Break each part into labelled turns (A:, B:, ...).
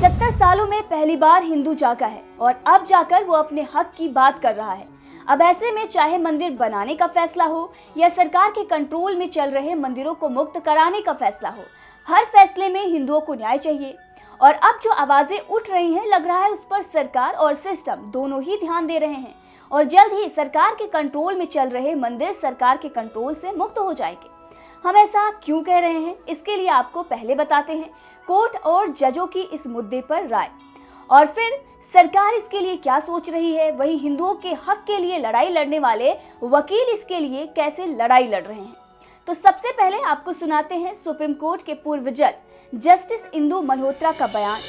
A: 75 सालों में पहली बार हिंदू जागा है और अब जाकर वो अपने हक की बात कर रहा है। अब ऐसे में चाहे मंदिर बनाने का फैसला हो या सरकार के कंट्रोल में चल रहे मंदिरों को मुक्त कराने का फैसला हो, हर फैसले में हिंदुओं को न्याय चाहिए। और अब जो आवाजें उठ रही हैं, लग रहा है उस पर सरकार और सिस्टम दोनों ही ध्यान दे रहे हैं और जल्द ही सरकार के कंट्रोल में चल रहे मंदिर सरकार के कंट्रोल से मुक्त हो जाएंगे। हम ऐसा क्यों कह रहे हैं, इसके लिए आपको पहले बताते हैं कोर्ट और जजों की इस मुद्दे पर राय, और फिर सरकार इसके लिए क्या सोच रही है। वहीं हिंदुओं के हक के लिए लड़ाई लड़ने वाले वकील इसके लिए कैसे लड़ाई लड़ रहे हैं। तो सबसे पहले आपको सुनाते हैं सुप्रीम कोर्ट के पूर्व जज जस्टिस इंदु मल्होत्रा का बयान।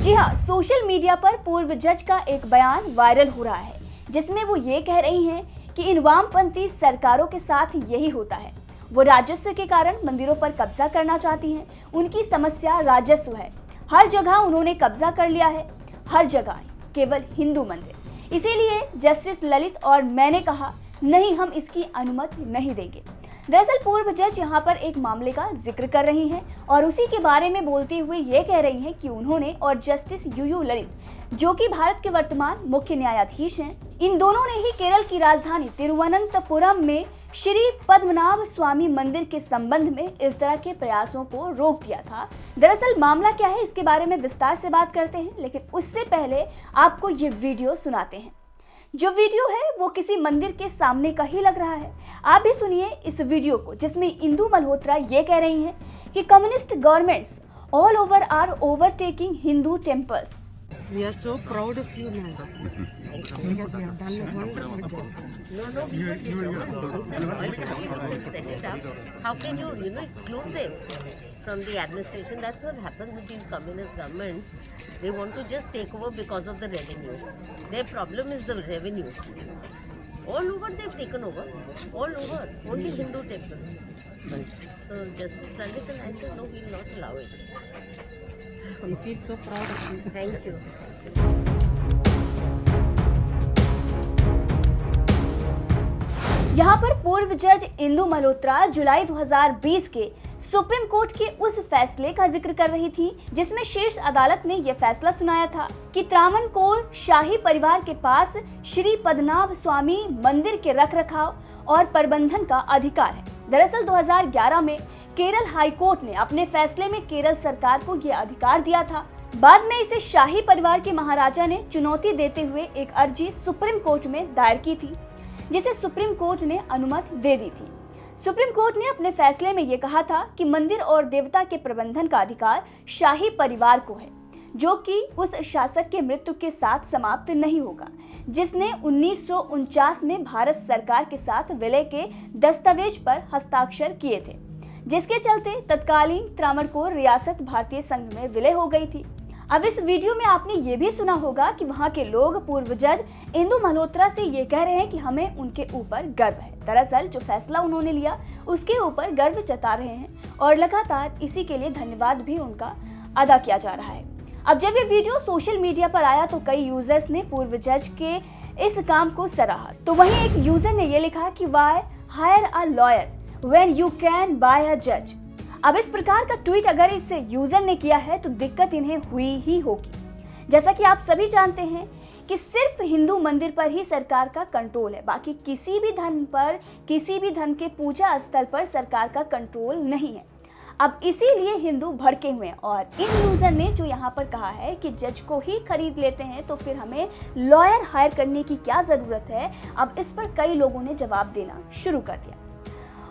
A: जी हाँ, सोशल मीडिया पर पूर्व जज का एक बयान वायरल हो रहा है जिसमें वो ये कह रही हैं कि इन वामपंथी सरकारों के साथ यही होता है। वो राजस्व के कारण मंदिरों पर कब्जा करना चाहती हैं। उनकी समस्या राजस्व है। हर जगह उन्होंने कब्जा कर लिया है, हर जगह, केवल हिंदू मंदिर। इसीलिए जस्टिस ललित और मैंने कहा नहीं, हम इसकी अनुमति नहीं देंगे। दरअसल पूर्व जज यहाँ पर एक मामले का जिक्र कर रही हैं और उसी के बारे में बोलते हुए ये कह रही हैं कि उन्होंने और जस्टिस यूयू ललित, जो कि भारत के वर्तमान मुख्य न्यायाधीश हैं, इन दोनों ने ही केरल की राजधानी तिरुवनंतपुरम में श्री पद्मनाभ स्वामी मंदिर के संबंध में इस तरह के प्रयासों को रोक दिया था। दरअसल मामला क्या है, इसके बारे में विस्तार से बात करते हैं, लेकिन उससे पहले आपको ये वीडियो सुनाते हैं। जो वीडियो है वो किसी मंदिर के सामने का ही लग रहा है। आप भी सुनिए इस वीडियो को, जिसमें इंदु मल्होत्रा ये कह रही हैं कि communist governments all over are overtaking Hindu temples.
B: We are so proud of you, Nanda. Because you have done a wonderful job.
C: No, set it up. How can you, exclude them from the administration? That's what happens with these communist governments. They want to just take over because of the revenue. Their problem is the revenue. All over they've taken over. All over. Only Hindu temples. So Justice Lalit and I said, no, we will not allow it.
B: We feel so proud of you.
C: Thank you.
A: यहाँ पर पूर्व जज इंदु मल्होत्रा जुलाई 2020 के supreme court के उस फैसले का जिक्र कर रही थी जिसमें शीर्ष अदालत ने यह फैसला सुनाया था कि त्रावणकोर शाही परिवार के पास श्री पद्मनाभ स्वामी मंदिर के रखरखाव और प्रबंधन का अधिकार है। दरअसल 2011 में केरल हाई कोर्ट ने अपने फैसले में केरल सरकार को यह अधिकार दिया था। बाद में इसे शाही परिवार के महाराजा ने चुनौती देते हुए एक अर्जी सुप्रीम कोर्ट में दायर की थी, जिसे सुप्रीम कोर्ट ने अनुमति दे दी थी। सुप्रीम कोर्ट ने अपने फैसले में यह कहा था कि मंदिर और देवता के प्रबंधन का अधिकार शाही परिवार को है, जो कि उस शासक के मृत्यु के साथ समाप्त नहीं होगा जिसने 1949 में भारत सरकार के साथ विलय के दस्तावेज पर हस्ताक्षर किए थे, जिसके चलते तत्कालीन त्रावणकोर रियासत भारतीय संघ में विलय हो गई थी। अब इस वीडियो में आपने ये भी सुना होगा कि वहाँ के लोग पूर्व जज इंदु मल्होत्रा से ये कह रहे हैं कि हमें उनके ऊपर गर्व है। दरअसल जो फैसला उन्होंने लिया उसके ऊपर गर्व जता रहे हैं और लगातार इसी के लिए धन्यवाद भी उनका अदा किया जा रहा है। अब जब ये वीडियो सोशल मीडिया पर आया तो कई यूजर्स ने पूर्व जज के इस काम को सराहा। तो वहीं एक यूजर ने ये लिखा कि why hire a lawyer when you can buy a जज। अब इस प्रकार का ट्वीट अगर इस यूजर ने किया है तो दिक्कत इन्हें हुई ही होगी। जैसा कि आप सभी जानते हैं कि सिर्फ हिंदू मंदिर पर ही सरकार का कंट्रोल है, बाकी किसी भी धर्म पर, किसी भी धर्म के पूजा स्थल पर सरकार का कंट्रोल नहीं है। अब इसीलिए हिंदू भड़के हुए हैं और इन यूजर ने जो यहाँ पर कहा है कि जज को ही खरीद लेते हैं तो फिर हमें लॉयर हायर करने की क्या जरूरत है, अब इस पर कई लोगों ने जवाब देना शुरू कर दिया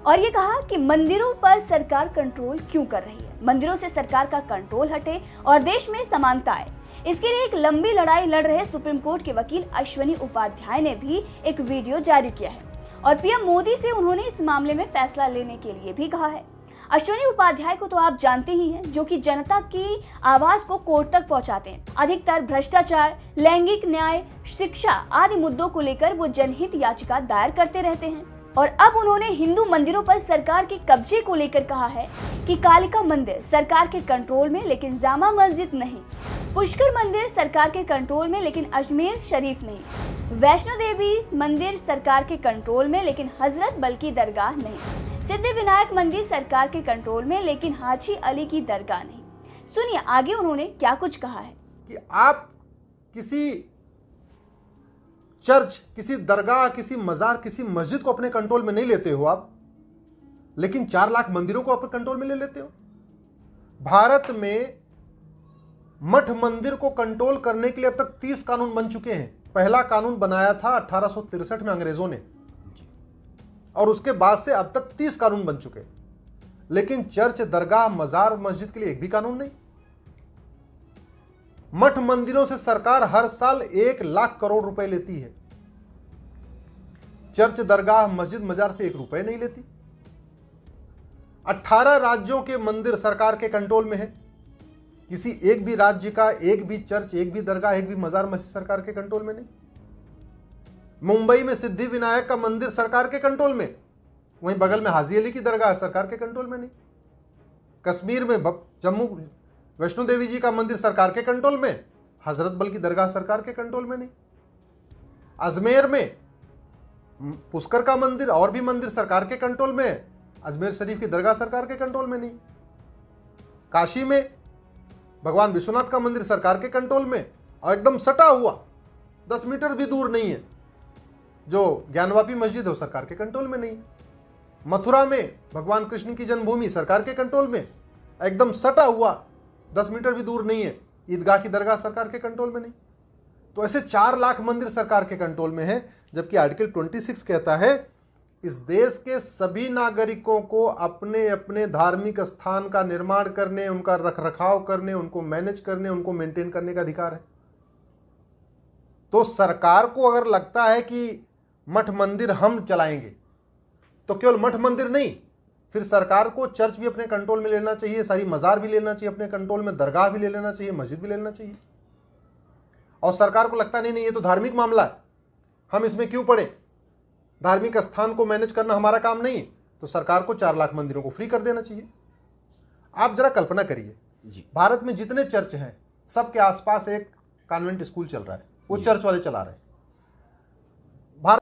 A: और ये कहा कि मंदिरों पर सरकार कंट्रोल क्यों कर रही है, मंदिरों से सरकार का कंट्रोल हटे और देश में समानता आए। इसके लिए एक लंबी लड़ाई लड़ रहे सुप्रीम कोर्ट के वकील अश्वनी उपाध्याय ने भी एक वीडियो जारी किया है और पीएम मोदी से उन्होंने इस मामले में फैसला लेने के लिए भी कहा है। अश्वनी उपाध्याय को तो आप जानते ही हैं, जो कि जनता की आवाज को कोर्ट तक पहुंचाते हैं। अधिकतर भ्रष्टाचार, लैंगिक न्याय, शिक्षा आदि मुद्दों को लेकर वो जनहित याचिका दायर करते रहते हैं और अब उन्होंने हिंदू मंदिरों पर सरकार के कब्जे को लेकर कहा है कि कालिका मंदिर सरकार के कंट्रोल में लेकिन जामा मस्जिद नहीं, पुष्कर मंदिर सरकार के कंट्रोल में लेकिन अजमेर शरीफ नहीं, वैष्णो देवी मंदिर सरकार के कंट्रोल में लेकिन हजरत बल की दरगाह नहीं। सिद्धि विनायक मंदिर सरकार के कंट्रोल में, लेकिन हाजी अली की दरगाह नहीं। सुनिए आगे उन्होंने क्या कुछ कहा है।
D: कि आप किसी चर्च, किसी दरगाह, किसी मजार, किसी मस्जिद को अपने कंट्रोल में नहीं लेते हो आप, लेकिन 4 लाख मंदिरों को अपने कंट्रोल में ले लेते हो। भारत में मठ मंदिर को कंट्रोल करने के लिए अब तक 30 कानून बन चुके हैं। पहला कानून बनाया था 1863 में अंग्रेजों ने, और उसके बाद से अब तक 30 कानून बन चुके, लेकिन चर्च, दरगाह, मजार, मस्जिद के लिए एक भी कानून नहीं। मठ मंदिरों से सरकार हर साल 1 लाख करोड़ रुपए लेती है। चर्च, दरगाह, मस्जिद, मजार से 1 रुपए नहीं लेती। 18 राज्यों के मंदिर सरकार के कंट्रोल में है। किसी एक भी राज्य का एक भी चर्च, एक भी दरगाह, एक भी मजार, मस्जिद सरकार के कंट्रोल में नहीं। मुंबई में सिद्धि विनायक का मंदिर सरकार के कंट्रोल में, वहीं बगल में हाजी अली की दरगाह सरकार के कंट्रोल में नहीं। कश्मीर में जम्मू वैष्णो देवी जी का मंदिर सरकार के कंट्रोल में, हजरत बल की दरगाह सरकार के कंट्रोल में नहीं। अजमेर में पुष्कर का मंदिर और भी मंदिर सरकार के कंट्रोल में है, अजमेर शरीफ की दरगाह सरकार के कंट्रोल में नहीं। काशी में भगवान विश्वनाथ का मंदिर सरकार के कंट्रोल में, और एकदम सटा हुआ 10 मीटर भी दूर नहीं है जो ज्ञानवापी मस्जिद है, वो सरकार के कंट्रोल में नहीं। मथुरा में भगवान कृष्ण की जन्मभूमि सरकार के कंट्रोल में, एकदम सटा हुआ 10 मीटर भी दूर नहीं है ईदगाह की दरगाह सरकार के कंट्रोल में नहीं। तो ऐसे 4 लाख मंदिर सरकार के कंट्रोल में है, जबकि आर्टिकल 26 कहता है इस देश के सभी नागरिकों को अपने अपने धार्मिक स्थान का निर्माण करने, उनका रखरखाव करने, उनको मैनेज करने, उनको मेंटेन करने का अधिकार है। तो सरकार को अगर लगता है कि मठ मंदिर हम चलाएंगे, तो केवल मठ मंदिर नहीं, फिर सरकार को चर्च भी अपने कंट्रोल में लेना चाहिए, सारी मजार भी लेना चाहिए अपने कंट्रोल में, दरगाह भी ले लेना चाहिए, मस्जिद भी ले लेना चाहिए। और सरकार को लगता नहीं ये तो धार्मिक मामला है, हम इसमें क्यों पड़े, धार्मिक स्थान को मैनेज करना हमारा काम नहीं, तो सरकार को 4 लाख मंदिरों को फ्री कर देना चाहिए। आप जरा कल्पना करिए, भारत में जितने चर्च हैं सबके आसपास एक कॉन्वेंट स्कूल चल रहा है, वो चर्च वाले चला रहे हैं। भारत